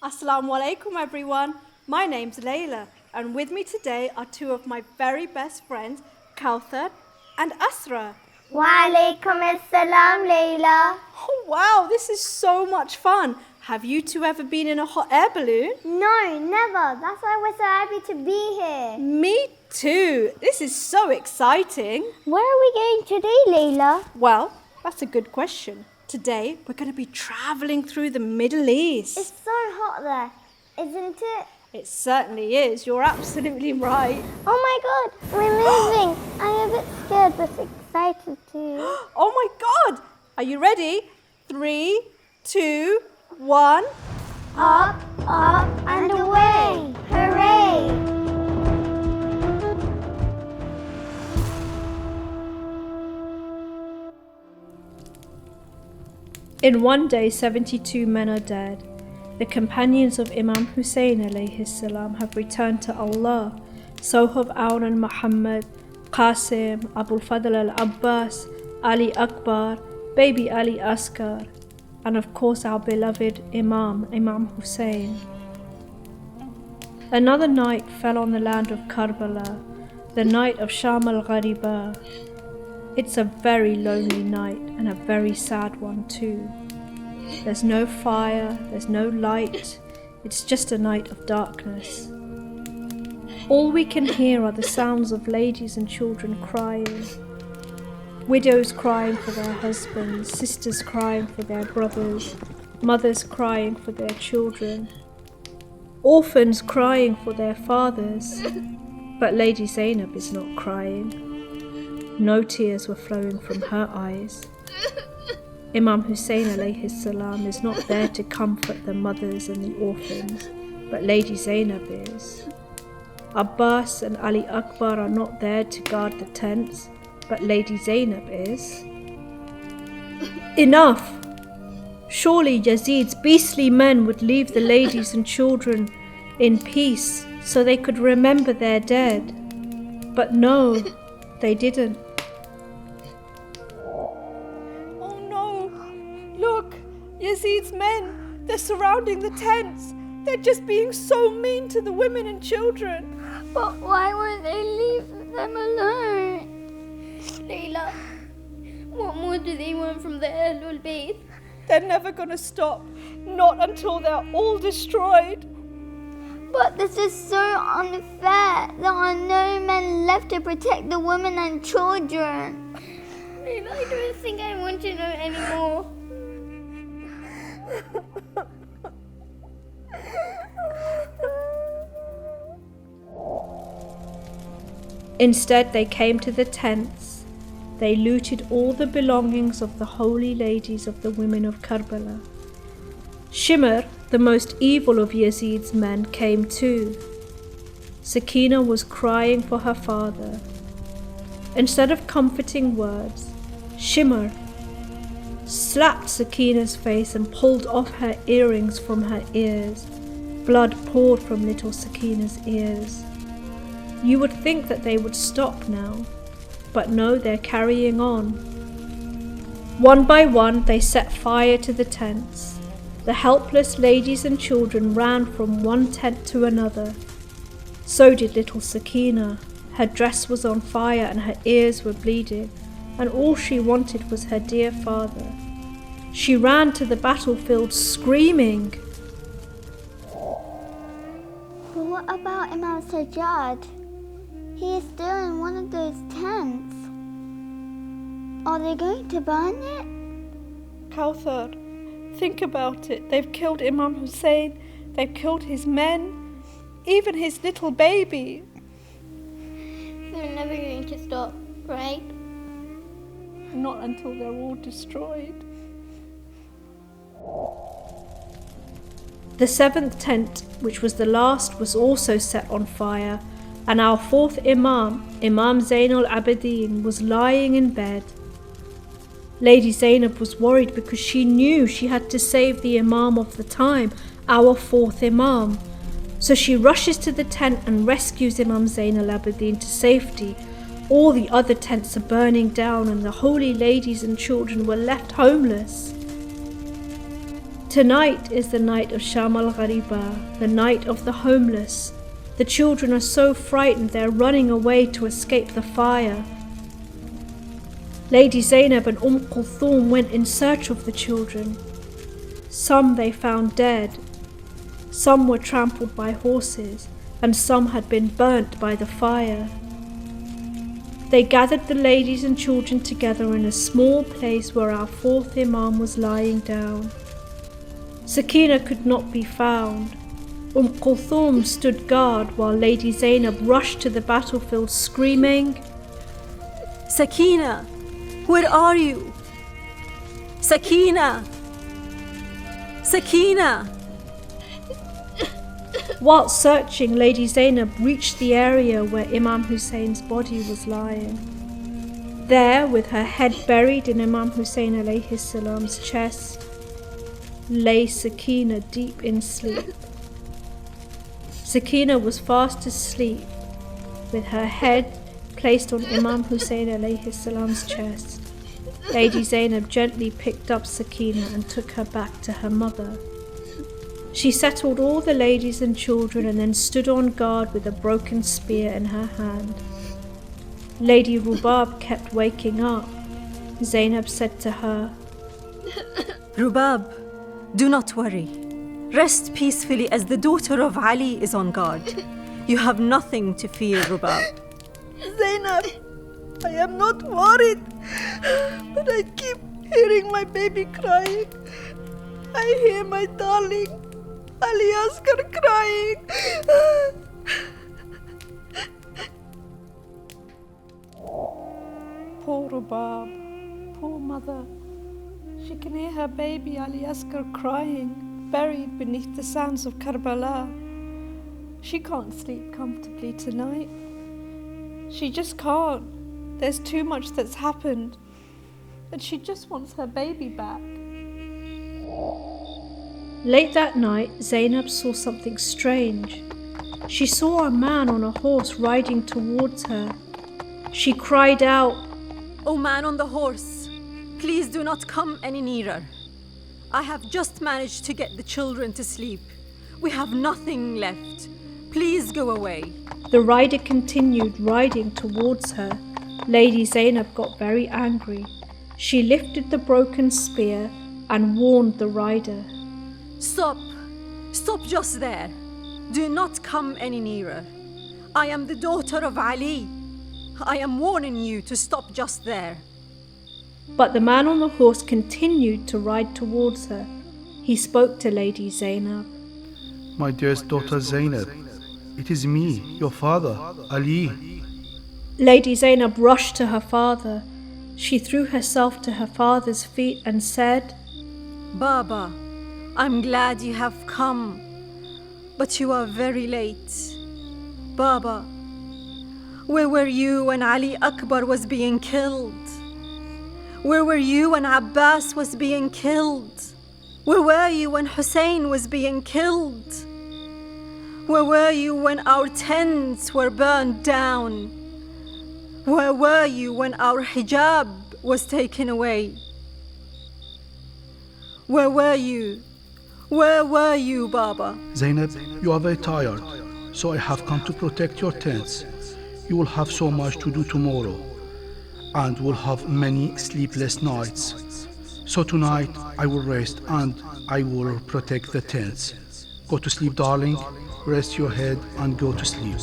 Assalamu alaikum everyone, my name's Layla and with me today are two of my very best friends, Kauthar and Asra. Wa alaikum assalam, Layla. Oh wow, this is so much fun. Have you two ever been in a hot air balloon? No, never. That's why we're so happy to be here. Me too. This is so exciting. Where are we going today, Layla? Well, that's a good question. Today we're going to be travelling through the Middle East. It's so hot there, isn't it? It certainly is. You're absolutely right. Oh my God, we're moving. I'm a bit scared but excited too. Oh my God! Are you ready? 3, 2, 1. Up, up and away. Hooray! In one day, 72 men are dead. The companions of Imam Hussain alayhi salam have returned to Allah. So have Aun and Muhammad, Qasim, Abu Fadl al-Abbas, Ali Akbar, baby Ali Asghar, and of course our beloved Imam Hussain. Another night fell on the land of Karbala, the night of Sham al-Gharebaan. It's a very lonely night and a very sad one too. There's no fire, there's no light, it's just a night of darkness. All we can hear are the sounds of ladies and children crying. Widows crying for their husbands, sisters crying for their brothers, mothers crying for their children, orphans crying for their fathers. But Lady Zainab is not crying. No tears were flowing from her eyes. Imam Hussain alayhi salam is not there to comfort the mothers and the orphans, but Lady Zainab is. Abbas and Ali Akbar are not there to guard the tents, but Lady Zainab is. Enough! Surely Yazid's beastly men would leave the ladies and children in peace so they could remember their dead. But no, they didn't. Oh no! Look! Yazid's men! They're surrounding the tents! They're just being so mean to the women and children! But why won't they leave them alone? Layla, what more do they want from the Ahlul Bayt? They're never gonna stop. Not until they're all destroyed. But this is so unfair. There are no men left to protect the women and children. Layla, I don't think I want to know anymore. Instead, they came to the tents. They looted all the belongings of the holy ladies of the women of Karbala. Shimr, the most evil of Yazid's men, came too. Sakina was crying for her father. Instead of comforting words, Shimr slapped Sakina's face and pulled off her earrings from her ears. Blood poured from little Sakina's ears. You would think that they would stop now, but no, they're carrying on. One by one, they set fire to the tents. The helpless ladies and children ran from one tent to another. So did little Sakina. Her dress was on fire and her ears were bleeding, and all she wanted was her dear father. She ran to the battlefield screaming. But what about Imam Sajjad? He is still in one of those tents. Are they going to burn it? Kauthar, think about it. They've killed Imam Hussain, they've killed his men, even his little baby. They're never going to stop, right? Not until they're all destroyed. The seventh tent, which was the last, was also set on fire, and our fourth Imam, Imam Zain al-Abidin, was lying in bed. Lady Zainab was worried because she knew she had to save the Imam of the time, our fourth Imam. So she rushes to the tent and rescues Imam Zain al-Abidin to safety. All the other tents are burning down and the holy ladies and children were left homeless. Tonight is the night of Sham al-Gharebaan, the night of the homeless. The children are so frightened they're running away to escape the fire. Lady Zainab and Kulthum went in search of the children. Some they found dead, some were trampled by horses, and some had been burnt by the fire. They gathered the ladies and children together in a small place where our fourth Imam was lying down. Sakina could not be found. Kulthum stood guard while Lady Zainab rushed to the battlefield screaming, Sakina, where are you? Sakina! Sakina! While searching, Lady Zainab reached the area where Imam Hussein's body was lying. There, with her head buried in Imam Hussain alayhi salam's chest, lay Sakina deep in sleep. Sakina was fast asleep, with her head placed on Imam Hussain alayhi salam's chest. Lady Zainab gently picked up Sakina and took her back to her mother. She settled all the ladies and children and then stood on guard with a broken spear in her hand. Lady Rubab kept waking up. Zainab said to her, Rubab, do not worry. Rest peacefully as the daughter of Ali is on guard. You have nothing to fear, Rubab. Zainab, I am not worried, but I keep hearing my baby crying. I hear my darling Ali Asghar crying. Poor Rubab, poor mother. She can hear her baby Ali Asghar crying, buried beneath the sands of Karbala. She can't sleep comfortably tonight. She just can't. There's too much that's happened. And she just wants her baby back. Late that night, Zainab saw something strange. She saw a man on a horse riding towards her. She cried out, O man on the horse, please do not come any nearer. I have just managed to get the children to sleep. We have nothing left. Please go away. The rider continued riding towards her. Lady Zainab got very angry. She lifted the broken spear and warned the rider. Stop! Stop just there. Do not come any nearer. I am the daughter of Ali. I am warning you to stop just there. But the man on the horse continued to ride towards her. He spoke to Lady Zainab. My dearest daughter Zainab, it is me, your father, Ali. Lady Zainab rushed to her father. She threw herself to her father's feet and said, Baba, I'm glad you have come, but you are very late. Baba, where were you when Ali Akbar was being killed? Where were you when Abbas was being killed? Where were you when Hussein was being killed? Where were you when our tents were burned down? Where were you when our hijab was taken away? Where were you? Where were you, Baba? Zainab, you are very tired, so I have come to protect your tents. You will have so much to do tomorrow, and will have many sleepless nights. So tonight I will rest and I will protect the tents. Go to sleep, darling. Rest your head and go to sleep.